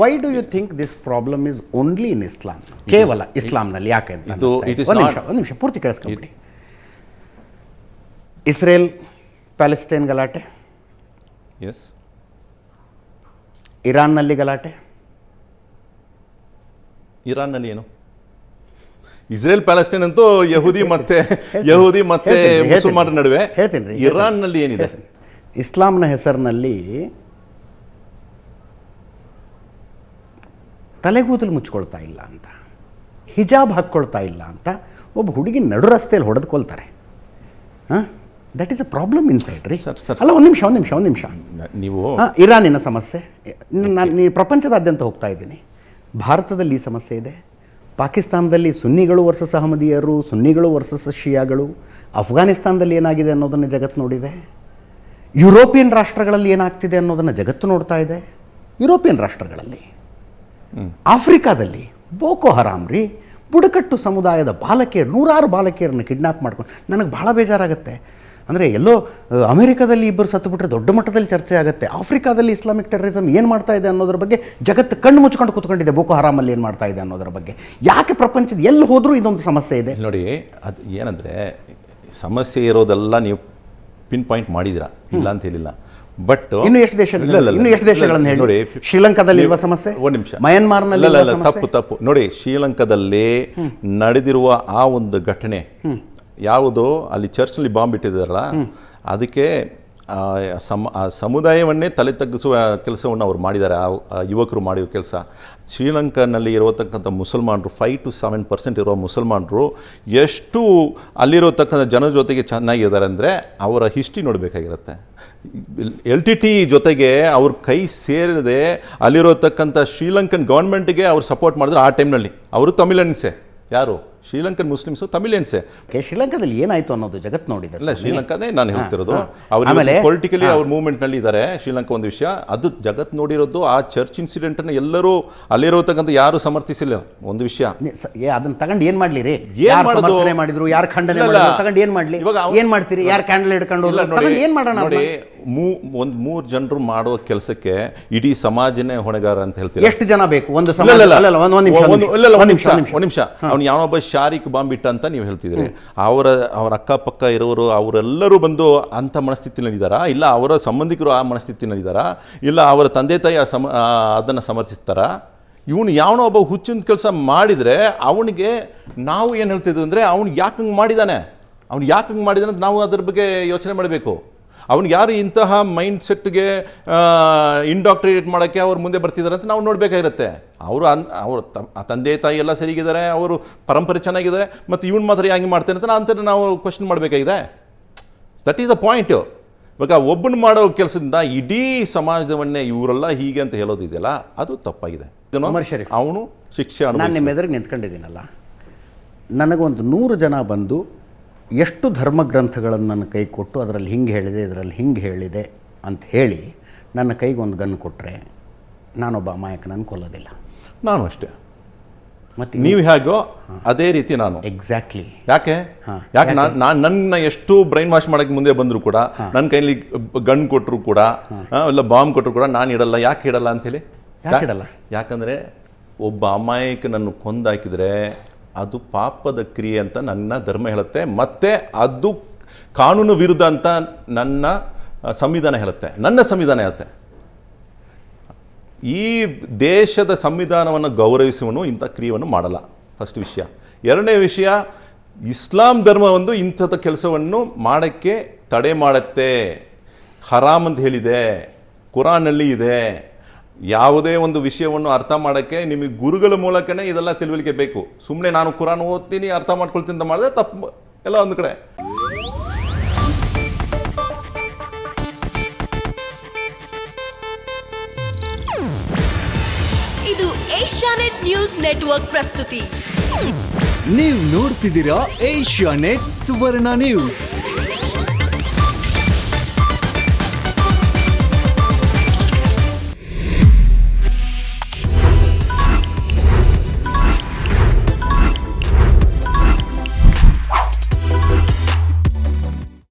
Y do you think this problem is only in Islam? ಕೇವಲ ಇಸ್ಲಾಂನಲ್ಲಿ ಯಾಕೆ ಅಂತ ಒಂದು ನಿಮಿಷ ಪೂರ್ತಿ ಕೇಳಿಸ್ಕೊಂಬಿಡಿ. ಇಸ್ರೇಲ್ ಪ್ಯಾಲೆಸ್ಟೈನ್ ಗಲಾಟೆ, ಎಸ್, ಇರಾನ್ನಲ್ಲಿ ಗಲಾಟೆ. ಇರಾನ್ನಲ್ಲಿ ಏನು? ಇಸ್ರೇಲ್ ಪ್ಯಾಲೆಸ್ಟೈನ್ ಅಂತೂ ಯಹೂದಿ ಮತ್ತೆ ಮುಸಲ್ಮಾನರ ನಡುವೆ. ಹೇಳ್ತೀನಿ. ಇರಾನ್ನಲ್ಲಿ ಏನಿದೆ? ಇಸ್ಲಾಂನ ಹೆಸರಿನಲ್ಲಿ ತಲೆಗೂದಲು ಮುಚ್ಕೊಳ್ತಾ ಇಲ್ಲ ಅಂತ, ಹಿಜಾಬ್ ಹಾಕ್ಕೊಳ್ತಾ ಇಲ್ಲ ಅಂತ ಒಬ್ಬ ಹುಡುಗಿ ನಡು ರಸ್ತೆಯಲ್ಲಿ ಹೊಡೆದುಕೊಳ್ತಾರೆ. ಹಾಂ, that is a problem inside ರೀ. ಅಲ್ಲ, ಒಂದು ನಿಮಿಷ ನೀವು ಇರಾನಿನ ಸಮಸ್ಯೆ, ನಾನು ಪ್ರಪಂಚದಾದ್ಯಂತ ಹೋಗ್ತಾ ಇದ್ದೀನಿ. ಭಾರತದಲ್ಲಿ ಈ ಸಮಸ್ಯೆ ಇದೆ, ಪಾಕಿಸ್ತಾನದಲ್ಲಿ ಸುನ್ನಿಗಳು ವರ್ಸಸ್ ಅಹಮದಿಯರು, ಸುನ್ನಿಗಳು ವರ್ಸಸ್ ಶಿಯಾಗಳು, ಅಫ್ಘಾನಿಸ್ತಾನದಲ್ಲಿ ಏನಾಗಿದೆ ಅನ್ನೋದನ್ನು ಜಗತ್ತು ನೋಡಿದೆ. ಯುರೋಪಿಯನ್ ರಾಷ್ಟ್ರಗಳಲ್ಲಿ ಏನಾಗ್ತಿದೆ ಅನ್ನೋದನ್ನು ಜಗತ್ತು ನೋಡ್ತಾ ಇದೆ. ಯುರೋಪಿಯನ್ ರಾಷ್ಟ್ರಗಳಲ್ಲಿ, ಆಫ್ರಿಕಾದಲ್ಲಿ ಬೋಕೋ ಹರಾಮ್ ರೀ, ಬುಡಕಟ್ಟು ಸಮುದಾಯದ ಬಾಲಕಿಯರು, 100 ಬಾಲಕಿಯರನ್ನು ಕಿಡ್ನಾಪ್ ಮಾಡ್ಕೊಂಡು, ನನಗೆ ಭಾಳ ಬೇಜಾರಾಗುತ್ತೆ. ಅಂದರೆ ಎಲ್ಲೋ ಅಮೆರಿಕಾದಲ್ಲಿ ಇಬ್ಬರು ಸತ್ತುಬಿಟ್ರೆ ದೊಡ್ಡ ಮಟ್ಟದಲ್ಲಿ ಚರ್ಚೆ ಆಗುತ್ತೆ. ಆಫ್ರಿಕಾದಲ್ಲಿ ಇಸ್ಲಾಮಿಕ್ ಟೆರರಿಸಮ್ ಏನು ಮಾಡ್ತಾ ಇದೆ ಅನ್ನೋದ್ರ ಬಗ್ಗೆ ಜಗತ್ತು ಕಣ್ಣು ಮುಚ್ಕೊಂಡು ಕೂತ್ಕೊಂಡಿದೆ. ಬೋಕೋ ಹರಾಮಲ್ಲಿ ಏನು ಮಾಡ್ತಾ ಇದೆ ಅನ್ನೋದ್ರ ಬಗ್ಗೆ ಯಾಕೆ ಪ್ರಪಂಚದ ಎಲ್ಲಿ ಹೋದರೂ ಇದೊಂದು ಸಮಸ್ಯೆ ಇದೆ. ನೋಡಿ, ಅದು ಏನಂದರೆ ಸಮಸ್ಯೆ ಇರೋದೆಲ್ಲ ನೀವು ಪಿನ್ ಪಾಯಿಂಟ್ ಮಾಡಿದಿರಾ, ಇಲ್ಲ ಅಂತ ಹೇಳಿಲ್ಲ. ಬಟ್ ಇನ್ನು ಎಷ್ಟು ದೇಶಗಳನ್ನು ಹೇಳಿ ನೋಡಿ. ಶ್ರೀಲಂಕಾದಲ್ಲಿ ಇರುವ ಸಮಸ್ಯೆ, ಒಂದು ನಿಮಿಷ, ಮಯನ್ಮಾರ್ನಲ್ಲಿ ತಪ್ಪು ನೋಡಿ. ಶ್ರೀಲಂಕಾದಲ್ಲಿ ನಡೆದಿರುವ ಆ ಒಂದು ಘಟನೆ ಯಾವುದು, ಅಲ್ಲಿ ಚರ್ಚ್ನಲ್ಲಿ ಬಾಂಬ್ ಇಟ್ಟಿದ್ದಾರಲ್ಲ, ಅದಕ್ಕೆ ಸಮುದಾಯವನ್ನೇ ತಲೆ ತಗ್ಗಿಸುವ ಕೆಲಸವನ್ನು ಅವ್ರು ಮಾಡಿದ್ದಾರೆ. ಆ ಯುವಕರು ಮಾಡಿರೋ ಕೆಲಸ. ಶ್ರೀಲಂಕಾನಲ್ಲಿ ಇರತಕ್ಕಂಥ ಮುಸಲ್ಮಾನರು 5 to 7% ಇರುವ ಮುಸಲ್ಮಾನರು ಎಷ್ಟು ಅಲ್ಲಿರತಕ್ಕಂಥ ಜನರ ಜೊತೆಗೆ ಚೆನ್ನಾಗಿದ್ದಾರೆ ಅಂದರೆ ಅವರ ಹಿಸ್ಟ್ರಿ ನೋಡಬೇಕಾಗಿರುತ್ತೆ. LTT ಜೊತೆಗೆ ಅವ್ರ ಕೈ ಸೇರಿದೆ ಅಲ್ಲಿರತಕ್ಕಂಥ ಶ್ರೀಲಂಕನ್ ಗೌರ್ಮೆಂಟ್ಗೆ ಅವ್ರು ಸಪೋರ್ಟ್ ಮಾಡಿದ್ರು. ಆ ಟೈಮ್ನಲ್ಲಿ ಅವರು ತಮಿಳನ್ಸೆ, ಯಾರು ಶ್ರೀಲಂಕನ್ ಮುಸ್ಲಿಮ್ಸು ತಮಿಳಿಯನ್ಸೆ. ಶ್ರೀಲಂಕಾದಲ್ಲಿ ಏನಾಯಿತು ಅನ್ನೋದು ಜಗತ್ತು ನೋಡಿದೆ. ಅಲ್ಲ, ಶ್ರೀಲಂಕಾನೇ ನಾನು ಹೇಳ್ತಿರೋದು. ಅವರು ಪೊಲಿಟಿಕಲಿ ಅವ್ರ ಮೂವ್ಮೆಂಟ್ನಲ್ಲಿ ಇದ್ದಾರೆ. ಶ್ರೀಲಂಕಾ ಒಂದು ವಿಷಯ, ಅದು ಜಗತ್ತು ನೋಡಿರೋದು. ಆ ಚರ್ಚ್ ಇನ್ಸಿಡೆಂಟನ್ನು ಎಲ್ಲರೂ ಅಲ್ಲಿರೋತಕ್ಕಂಥ ಯಾರು ಸಮರ್ಥಿಸಿಲ್ಲ. ಒಂದು ವಿಷಯ, ಅದನ್ನ ತಗೊಂಡು ಏನು ಮಾಡಲಿ ರೀ? ಏನು ಮಾಡಿದ್ರು, ಯಾರು ಖಂಡನೆ ತಗೊಂಡು ಏನು ಮಾಡಲಿ? ಏನು ಮಾಡ್ತೀರಿ? ಯಾರು ಕ್ಯಾಂಡಲ್ ಹಿಡ್ಕೊಂಡು ಏನು ಮಾಡೋಣ? ನೋಡಿ, ಒಂದು 3 ಜನರು ಮಾಡುವ ಕೆಲಸಕ್ಕೆ ಇಡೀ ಸಮಾಜನೇ ಹೊಣೆಗಾರ ಅಂತ ಹೇಳ್ತೀವಿ. ಎಷ್ಟು ಜನ ಬೇಕು ಒಂದು ನಿಮಿಷ. ಅವ್ನು ಯಾವೊಬ್ಬ ಶಾರಿಕ್ ಬಾಂಬ್ ಇಟ್ಟ ಅಂತ ನೀವು ಹೇಳ್ತಿದ್ರಿ. ಅವರ ಅಕ್ಕಪಕ್ಕ ಇರೋರು ಅವರೆಲ್ಲರೂ ಬಂದು ಅಂಥ ಮನಸ್ಥಿತಿನಲ್ಲಿದ್ದಾರಾ? ಇಲ್ಲ ಅವರ ಸಂಬಂಧಿಕರು ಆ ಮನಸ್ಥಿತಿನಲ್ಲಿದ್ದಾರಾ? ಇಲ್ಲ ಅವರ ತಂದೆ ತಾಯಿ ಅದನ್ನು ಸಮರ್ಥಿಸ್ತಾರಾ? ಇವನು ಯಾವನೋ ಒಬ್ಬ ಹುಚ್ಚಿನ ಕೆಲಸ ಮಾಡಿದರೆ ಅವನಿಗೆ ನಾವು ಏನು ಹೇಳ್ತಿದ್ವಿ ಅಂದರೆ, ಅವ್ನು ಯಾಕೆ ಹಂಗೆ ಮಾಡಿದ್ದಾನೆ ಅಂತ ನಾವು ಅದ್ರ ಬಗ್ಗೆ ಯೋಚನೆ ಮಾಡಬೇಕು. ಅವ್ನಿಗೆ ಯಾರು ಇಂತಹ ಮೈಂಡ್ ಸೆಟ್ಗೆ ಇಂಡಾಕ್ಟ್ರಿನೇಟ್ ಮಾಡೋಕ್ಕೆ ಅವ್ರು ಮುಂದೆ ಬರ್ತಿದ್ದಾರೆ ಅಂತ ನಾವು ನೋಡಬೇಕಾಗಿರುತ್ತೆ. ಅವರು ತಂದೆ ತಾಯಿ ಎಲ್ಲ ಸರಿಗಿದ್ದಾರೆ, ಅವರು ಪರಂಪರೆ ಚೆನ್ನಾಗಿದ್ದಾರೆ, ಮತ್ತು ಇವನು ಮಾತ್ರ ಹೆಂಗೆ ಮಾಡ್ತಾರೆ ಅಂತ ನಾವು ಕ್ವಶನ್ ಮಾಡಬೇಕಾಗಿದೆ. That is the point. ಇವಾಗ ಒಬ್ಬನು ಮಾಡೋ ಕೆಲಸದಿಂದ ಇಡೀ ಸಮಾಜವನ್ನೇ ಇವರೆಲ್ಲ ಹೀಗೆ ಅಂತ ಹೇಳೋದಿದೆಯಲ್ಲ, ಅದು ತಪ್ಪಾಗಿದೆ. ಅವನು ಶಿಕ್ಷೆ. ನಾನು ನಿಮ್ಮ ಎದುರಿಗೆ ನಿಂತ್ಕೊಂಡಿದ್ದೀನಲ್ಲ, ನನಗೊಂದು 100 ಜನ ಬಂದು ಎಷ್ಟು ಧರ್ಮಗ್ರಂಥಗಳನ್ನು ನನ್ನ ಕೈ ಕೊಟ್ಟು ಅದರಲ್ಲಿ ಹಿಂಗೆ ಹೇಳಿದೆ, ಇದರಲ್ಲಿ ಹಿಂಗೆ ಹೇಳಿದೆ ಅಂತ ಹೇಳಿ ನನ್ನ ಕೈಗೆ ಒಂದು ಗನ್ ಕೊಟ್ಟರೆ ನಾನೊಬ್ಬ ಅಮಾಯಕನನ್ನು ಕೊಲ್ಲೋದಿಲ್ಲ. ನಾನು ಅಷ್ಟೇ. ಮತ್ತು ನೀವು ಹೇಗೋ ಅದೇ ರೀತಿ ನಾನು. ಎಕ್ಸಾಕ್ಟ್ಲಿ. ಯಾಕೆ ನನ್ನ ಎಷ್ಟು ಬ್ರೈನ್ ವಾಶ್ ಮಾಡೋಕ್ಕೆ ಮುಂದೆ ಬಂದರೂ ಕೂಡ, ನನ್ನ ಕೈಲಿ ಗನ್ ಕೊಟ್ಟರು ಕೂಡ, ಇಲ್ಲ ಬಾಂಬ್ ಕೊಟ್ಟರು ಕೂಡ ನಾನು ಇಡಲ್ಲ. ಯಾಕೆ ಇಡಲ್ಲ ಅಂಥೇಳಿ? ಯಾಕಂದರೆ ಒಬ್ಬ ಅಮಾಯಕನನ್ನು ಕೊಂದಾಕಿದರೆ ಅದು ಪಾಪದ ಕ್ರಿಯೆ ಅಂತ ನನ್ನ ಧರ್ಮ ಹೇಳುತ್ತೆ, ಮತ್ತು ಅದು ಕಾನೂನು ವಿರುದ್ಧ ಅಂತ ನನ್ನ ಸಂವಿಧಾನ ಹೇಳುತ್ತೆ. ಈ ದೇಶದ ಸಂವಿಧಾನವನ್ನು ಗೌರವಿಸುವನು ಇಂಥ ಕ್ರಿಯೆಯನ್ನು ಮಾಡಲ್ಲ. ಫಸ್ಟ್ ವಿಷಯ. ಎರಡನೇ ವಿಷಯ, ಇಸ್ಲಾಂ ಧರ್ಮ ಒಂದು ಇಂಥದ ಕೆಲಸವನ್ನು ಮಾಡೋಕ್ಕೆ ತಡೆ ಮಾಡುತ್ತೆ. ಹರಾಮ್ ಅಂತ ಹೇಳಿದೆ, ಕುರಾನಲ್ಲಿ ಇದೆ. ಯಾವುದೇ ಒಂದು ವಿಷಯವನ್ನು ಅರ್ಥ ಮಾಡೋಕ್ಕೆ ನಿಮಗೆ ಗುರುಗಳ ಮೂಲಕನೇ ಇದೆಲ್ಲ ತಿಳುವಳಿಕೆ ಬೇಕು. ಸುಮ್ಮನೆ ನಾನು ಕುರಾನ್ ಓದ್ತೀನಿ, ಅರ್ಥ ಮಾಡ್ಕೊಳ್ತೀನಿ ಅಂತ ಮಾಡಿದ್ರೆ ತಪ್ಪು ಎಲ್ಲ ಒಂದು ಕಡೆ. ಇದು ಏಷ್ಯಾನೆಟ್ ನ್ಯೂಸ್ ನೆಟ್ವರ್ಕ್ ಪ್ರಸ್ತುತಿ. ನೀವು ನೋಡ್ತಿದ್ದೀರಾ ಏಷ್ಯಾನೆಟ್ ಸುವರ್ಣ ನ್ಯೂಸ್.